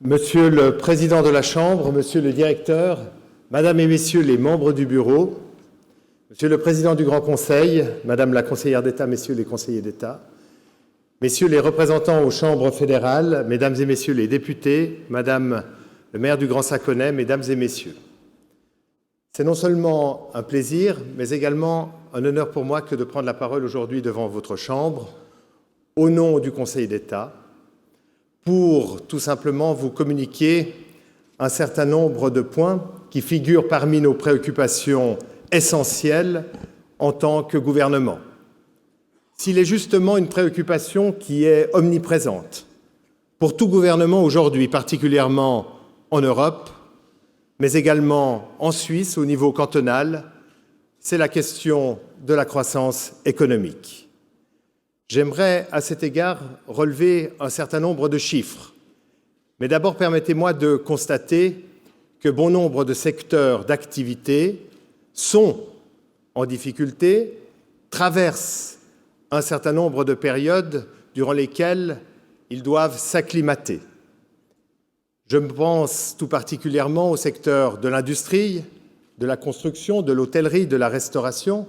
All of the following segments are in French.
Monsieur le Président de la Chambre, Monsieur le Directeur, Madame et Messieurs les membres du Bureau, Monsieur le Président du Grand Conseil, Madame la Conseillère d'État, Messieurs les conseillers d'État, Messieurs les représentants aux chambres fédérales, Mesdames et Messieurs les députés, Madame le maire du Grand Saconnet, Mesdames et Messieurs. C'est non seulement un plaisir, mais également un honneur pour moi que de prendre la parole aujourd'hui devant votre Chambre, au nom du Conseil d'État, pour tout simplement vous communiquer un certain nombre de points qui figurent parmi nos préoccupations essentielles en tant que gouvernement. S'il est justement une préoccupation qui est omniprésente pour tout gouvernement aujourd'hui, particulièrement en Europe, mais également en Suisse au niveau cantonal, c'est la question de la croissance économique. J'aimerais à cet égard relever un certain nombre de chiffres. Mais d'abord, permettez-moi de constater que bon nombre de secteurs d'activité sont en difficulté, traversent un certain nombre de périodes durant lesquelles ils doivent s'acclimater. Je pense tout particulièrement au secteur de l'industrie, de la construction, de l'hôtellerie, de la restauration,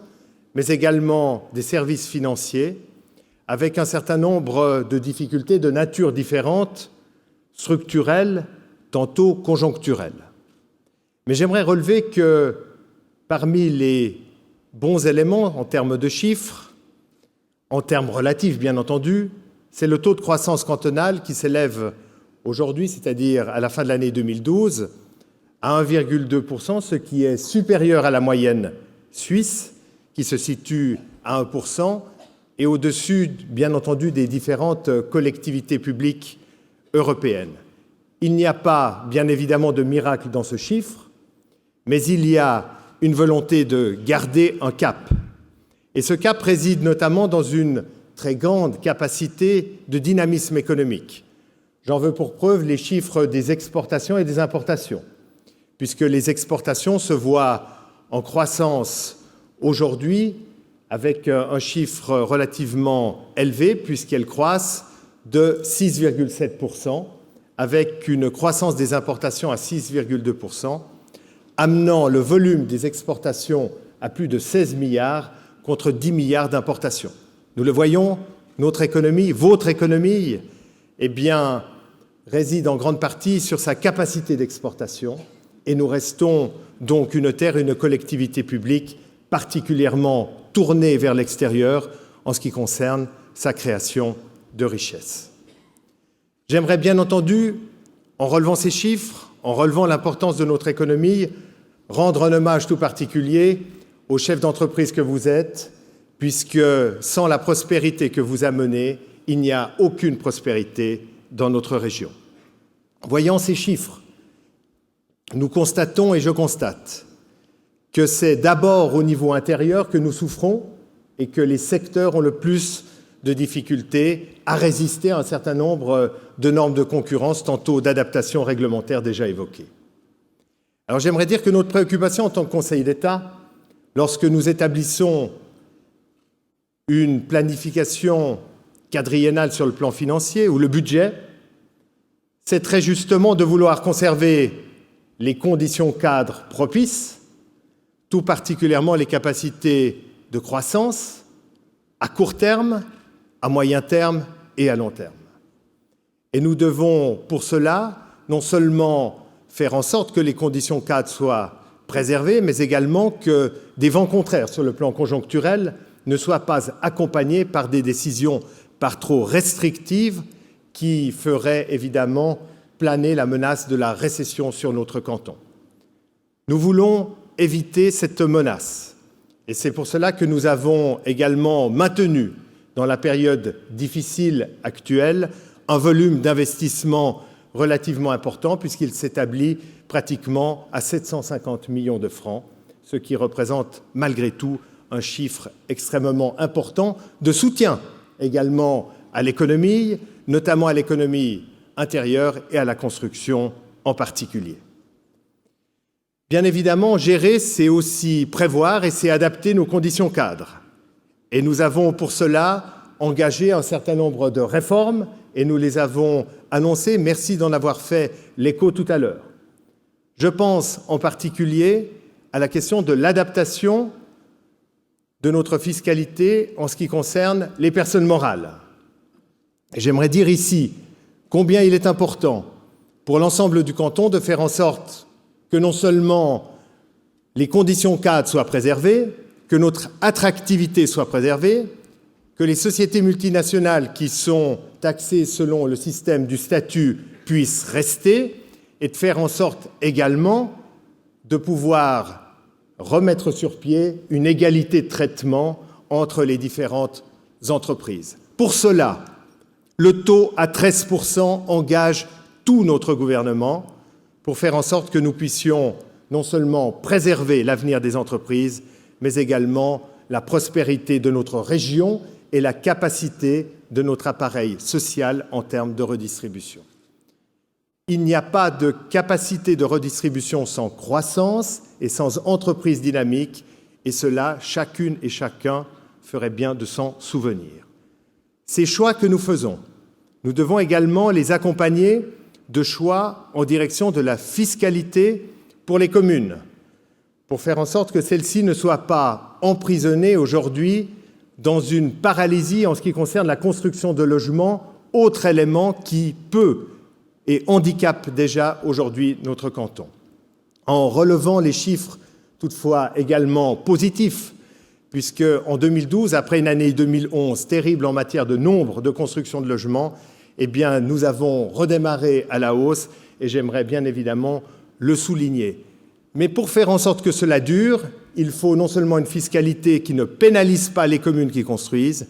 mais également des services financiers, avec un certain nombre de difficultés de nature différente, structurelles, tantôt conjoncturelles. Mais j'aimerais relever que parmi les bons éléments en termes de chiffres, en termes relatifs bien entendu, c'est le taux de croissance cantonale qui s'élève aujourd'hui, c'est-à-dire à la fin de l'année 2012, à 1,2%, ce qui est supérieur à la moyenne suisse, qui se situe à 1%, et au-dessus, bien entendu, des différentes collectivités publiques européennes. Il n'y a pas, bien évidemment, de miracle dans ce chiffre, mais il y a une volonté de garder un cap. Et ce cap réside notamment dans une très grande capacité de dynamisme économique. J'en veux pour preuve les chiffres des exportations et des importations, puisque les exportations se voient en croissance aujourd'hui avec un chiffre relativement élevé, puisqu'elles croissent de 6,7%, avec une croissance des importations à 6,2%, amenant le volume des exportations à plus de 16 milliards contre 10 milliards d'importations. Nous le voyons, notre économie, votre économie, réside en grande partie sur sa capacité d'exportation, et nous restons donc une terre, une collectivité publique particulièrement tournée vers l'extérieur en ce qui concerne sa création de richesses. J'aimerais bien entendu, en relevant ces chiffres, en relevant l'importance de notre économie, rendre un hommage tout particulier aux chefs d'entreprise que vous êtes, puisque sans la prospérité que vous amenez, il n'y a aucune prospérité dans notre région. Voyant ces chiffres, nous constatons, et je constate, que c'est d'abord au niveau intérieur que nous souffrons et que les secteurs ont le plus de difficultés à résister à un certain nombre de normes de concurrence, tantôt d'adaptation réglementaire déjà évoquées. Alors j'aimerais dire que notre préoccupation en tant que Conseil d'État, lorsque nous établissons une planification quadriennale sur le plan financier ou le budget, c'est très justement de vouloir conserver les conditions cadres propices, tout particulièrement les capacités de croissance à court terme, à moyen terme et à long terme. Et nous devons, pour cela, non seulement faire en sorte que les conditions cadres soient préservées, mais également que des vents contraires sur le plan conjoncturel ne soient pas accompagnés par des décisions par trop restrictives qui feraient évidemment planer la menace de la récession sur notre canton. Nous voulons éviter cette menace. Et c'est pour cela que nous avons également maintenu, dans la période difficile actuelle, un volume d'investissement relativement important, puisqu'il s'établit pratiquement à 750 millions de francs, ce qui représente malgré tout un chiffre extrêmement important de soutien également à l'économie, notamment à l'économie intérieure et à la construction en particulier. Bien évidemment, gérer, c'est aussi prévoir et c'est adapter nos conditions cadres. Et nous avons pour cela engagé un certain nombre de réformes et nous les avons annoncées. Merci d'en avoir fait l'écho tout à l'heure. Je pense en particulier à la question de l'adaptation de notre fiscalité en ce qui concerne les personnes morales. J'aimerais dire ici combien il est important pour l'ensemble du canton de faire en sorte que non seulement les conditions cadres soient préservées, que notre attractivité soit préservée, que les sociétés multinationales qui sont taxées selon le système du statut puissent rester, et de faire en sorte également de pouvoir remettre sur pied une égalité de traitement entre les différentes entreprises. Pour cela, le taux à 13% engage tout notre gouvernement pour faire en sorte que nous puissions non seulement préserver l'avenir des entreprises, mais également la prospérité de notre région et la capacité de notre appareil social en termes de redistribution. Il n'y a pas de capacité de redistribution sans croissance et sans entreprise dynamique, et cela, chacune et chacun ferait bien de s'en souvenir. Ces choix que nous faisons, nous devons également les accompagner de choix en direction de la fiscalité pour les communes, pour faire en sorte que celles-ci ne soient pas emprisonnées aujourd'hui dans une paralysie en ce qui concerne la construction de logements, autre élément qui peut et handicape déjà aujourd'hui notre canton. En relevant les chiffres, toutefois également positifs, puisque en 2012, après une année 2011 terrible en matière de nombre de construction de logements, eh bien, nous avons redémarré à la hausse et j'aimerais bien évidemment le souligner. Mais pour faire en sorte que cela dure, il faut non seulement une fiscalité qui ne pénalise pas les communes qui construisent,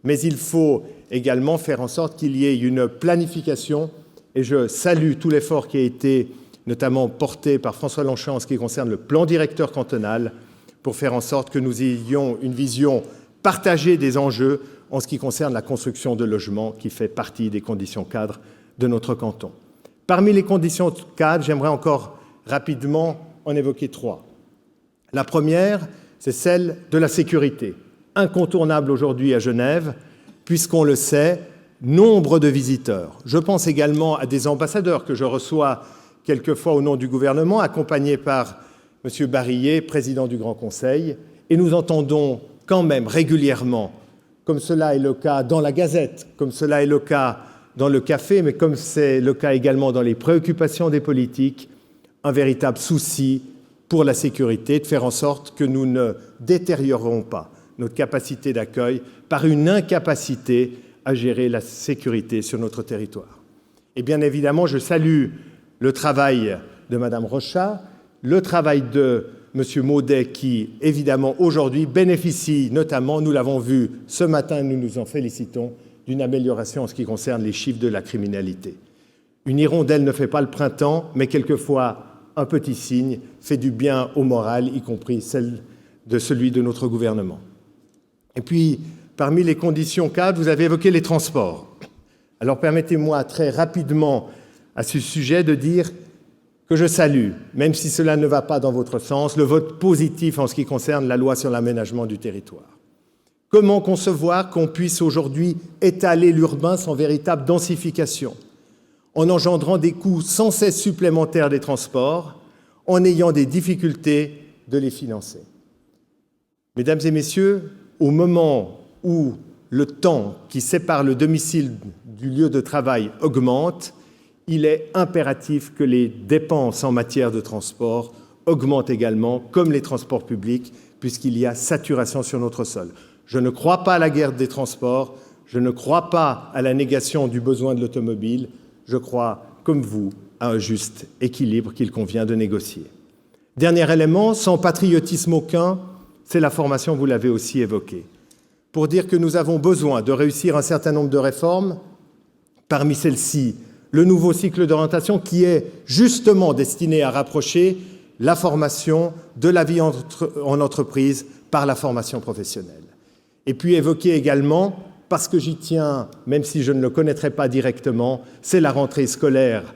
mais il faut également faire en sorte qu'il y ait une planification. Et je salue tout l'effort qui a été notamment porté par François Longchamp en ce qui concerne le plan directeur cantonal pour faire en sorte que nous ayons une vision partagée des enjeux en ce qui concerne la construction de logements qui fait partie des conditions cadres de notre canton. Parmi les conditions cadres, j'aimerais encore rapidement en évoquer trois. La première, c'est celle de la sécurité, incontournable aujourd'hui à Genève, puisqu'on le sait, nombre de visiteurs. Je pense également à des ambassadeurs que je reçois quelquefois au nom du gouvernement, accompagnés par M. Barillet, président du Grand Conseil, et nous entendons quand même régulièrement, comme cela est le cas dans la Gazette, comme cela est le cas dans le café, mais comme c'est le cas également dans les préoccupations des politiques, un véritable souci pour la sécurité, de faire en sorte que nous ne détériorons pas notre capacité d'accueil par une incapacité à gérer la sécurité sur notre territoire. Et bien évidemment, je salue le travail de Mme Rochat, le travail de M. Maudet qui, évidemment, aujourd'hui bénéficie notamment, nous l'avons vu ce matin, nous nous en félicitons, d'une amélioration en ce qui concerne les chiffres de la criminalité. Une hirondelle ne fait pas le printemps, mais quelquefois un petit signe fait du bien au moral, y compris celui de notre gouvernement. Et puis, parmi les conditions cadres, vous avez évoqué les transports. Alors permettez-moi très rapidement à ce sujet de dire que je salue, même si cela ne va pas dans votre sens, le vote positif en ce qui concerne la loi sur l'aménagement du territoire. Comment concevoir qu'on puisse aujourd'hui étaler l'urbain sans véritable densification, en engendrant des coûts sans cesse supplémentaires des transports, en ayant des difficultés de les financer? Mesdames et messieurs, au moment où le temps qui sépare le domicile du lieu de travail augmente, il est impératif que les dépenses en matière de transport augmentent également, comme les transports publics, puisqu'il y a saturation sur notre sol. Je ne crois pas à la guerre des transports, je ne crois pas à la négation du besoin de l'automobile, je crois, comme vous, à un juste équilibre qu'il convient de négocier. Dernier élément, sans patriotisme aucun, c'est la formation, vous l'avez aussi évoqué. Pour dire que nous avons besoin de réussir un certain nombre de réformes, parmi celles-ci, le nouveau cycle d'orientation qui est justement destiné à rapprocher la formation de la vie en entreprise par la formation professionnelle. Et puis évoquer également, parce que j'y tiens, même si je ne le connaîtrai pas directement, c'est la rentrée scolaire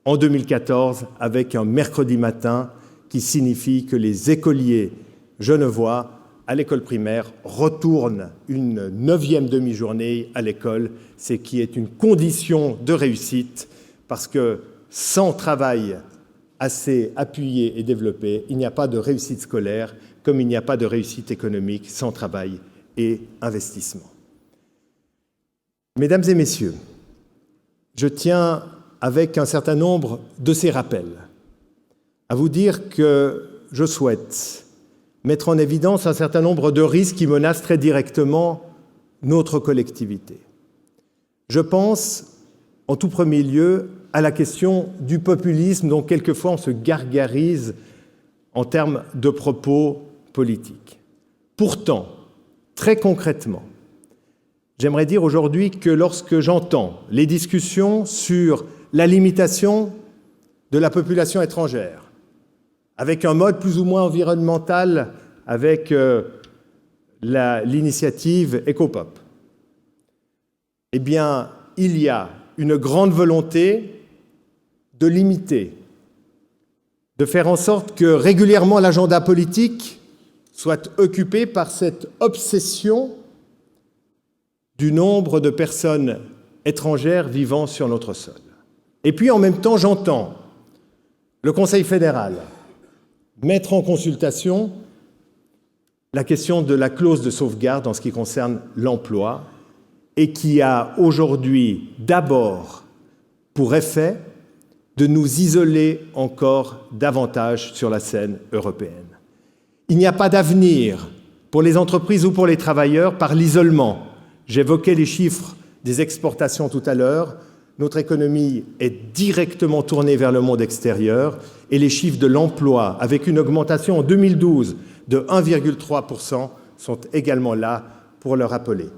en 2014 avec un mercredi matin qui signifie que les écoliers genevois à l'école primaire retournent une 9e demi-journée à l'école, c'est qui est une condition de réussite, parce que sans travail assez appuyé et développé, il n'y a pas de réussite scolaire, comme il n'y a pas de réussite économique sans travail et investissement. Mesdames et messieurs, je tiens, avec un certain nombre de ces rappels, à vous dire que je souhaite mettre en évidence un certain nombre de risques qui menacent très directement notre collectivité. Je pense, en tout premier lieu, à la question du populisme dont quelquefois on se gargarise en termes de propos politiques. Pourtant, très concrètement, j'aimerais dire aujourd'hui que lorsque j'entends les discussions sur la limitation de la population étrangère, avec un mode plus ou moins environnemental, avec l'initiative Ecopop, eh bien, il y a une grande volonté de limiter, de faire en sorte que régulièrement l'agenda politique soit occupé par cette obsession du nombre de personnes étrangères vivant sur notre sol. Et puis, en même temps, j'entends le Conseil fédéral mettre en consultation la question de la clause de sauvegarde en ce qui concerne l'emploi et qui a aujourd'hui d'abord pour effet de nous isoler encore davantage sur la scène européenne. Il n'y a pas d'avenir pour les entreprises ou pour les travailleurs par l'isolement. J'évoquais les chiffres des exportations tout à l'heure. Notre économie est directement tournée vers le monde extérieur et les chiffres de l'emploi, avec une augmentation en 2012 de 1,3%, sont également là pour le rappeler.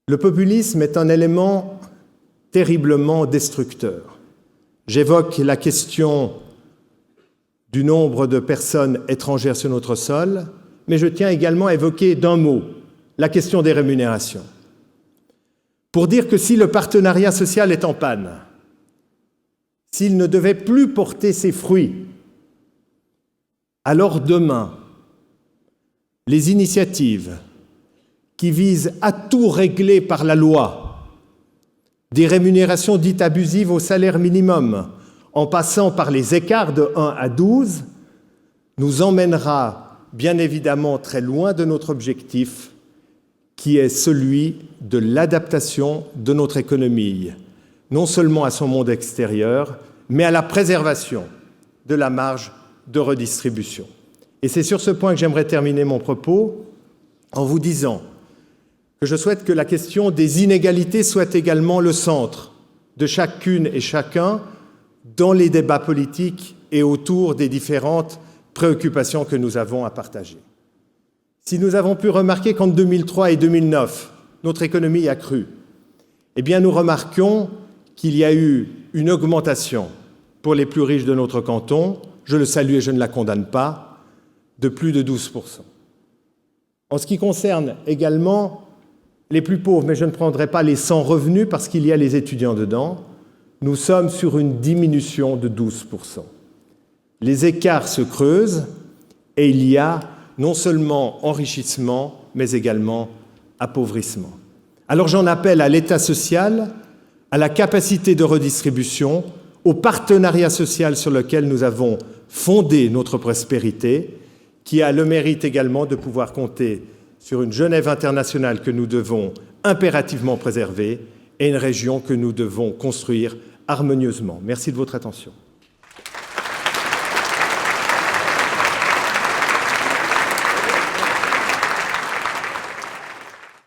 Le populisme est un élément terriblement destructeur. J'évoque la question du nombre de personnes étrangères sur notre sol, mais je tiens également à évoquer d'un mot la question des rémunérations. Pour dire que si le partenariat social est en panne, s'il ne devait plus porter ses fruits, alors demain, les initiatives qui visent à tout régler par la loi, des rémunérations dites abusives au salaire minimum, en passant par les écarts de 1 à 12, nous emmènera bien évidemment très loin de notre objectif, qui est celui de l'adaptation de notre économie, non seulement à son monde extérieur, mais à la préservation de la marge de redistribution. Et c'est sur ce point que j'aimerais terminer mon propos en vous disant que je souhaite que la question des inégalités soit également le centre de chacune et chacun dans les débats politiques et autour des différentes préoccupations que nous avons à partager. Si nous avons pu remarquer qu'en 2003 et 2009, notre économie a cru, eh bien nous remarquons qu'il y a eu une augmentation pour les plus riches de notre canton, je le salue et je ne la condamne pas, de plus de 12%. En ce qui concerne également les plus pauvres, mais je ne prendrai pas les sans revenus parce qu'il y a les étudiants dedans, nous sommes sur une diminution de 12%. Les écarts se creusent et il y a non seulement enrichissement, mais également appauvrissement. Alors j'en appelle à l'État social, à la capacité de redistribution, au partenariat social sur lequel nous avons fondé notre prospérité, qui a le mérite également de pouvoir compter sur une Genève internationale que nous devons impérativement préserver et une région que nous devons construire harmonieusement. Merci de votre attention.